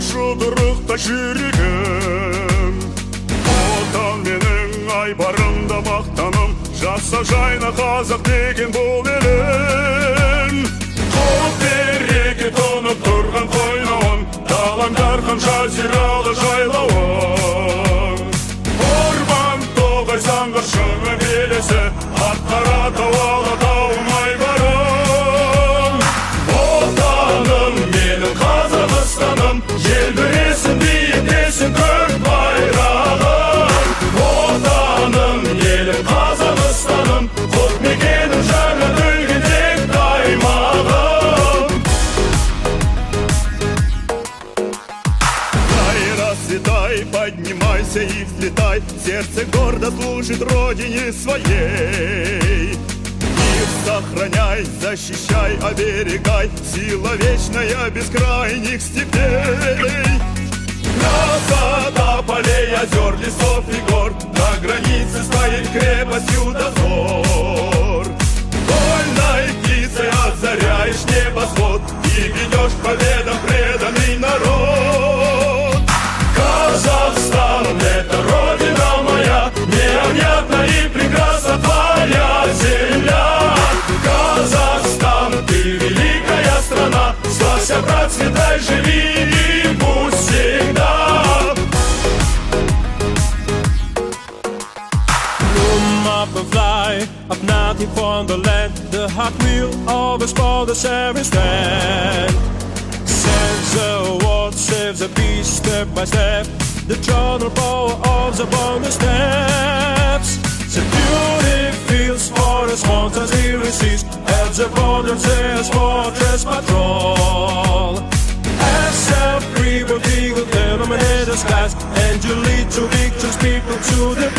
шудырықта жүрегім. Отан менің айбарымда мақтаным, жаса жайна қазақ деген бұл елім. Қол береке тұнып тұрған қойнауын, далаңдар жазиралы жайлауын. Орбан тоғай заңғыр шыңы белесі, атқара тауалы тауым айбарым. Отаным менің Қазақстаным, желбіресін биіктесін көк байрағым. Отаным елім Қазақстаным, құт мекенім жаңа төлген тек аймағым. Расцветай, поднимайся и взлетай, сердце гордо служит родине своей. Мир сохраняй, защищай, оберегай, сила вечная бескрайних степей. Красота полей, озер, лесов и гор, на границе стоит крепостью дозор. Вольной птицей озаряешь небосвод и ведешь к победам преданный народ. Казахстан — это родина моя, необъятна и прекрасна твоя земля. Казахстан, ты великая страна, славься, процветай, живи и будь всегда. Bloom up and fly, up nothing from the land, the heart will always follow the service stand. Saves the world, saves the peace step by step, the eternal power of the bonus steps. The beauty feels forest mountains he receives, at the border says fortress patrol. As a free will eagle dominate the skies, and you lead to victors, people to the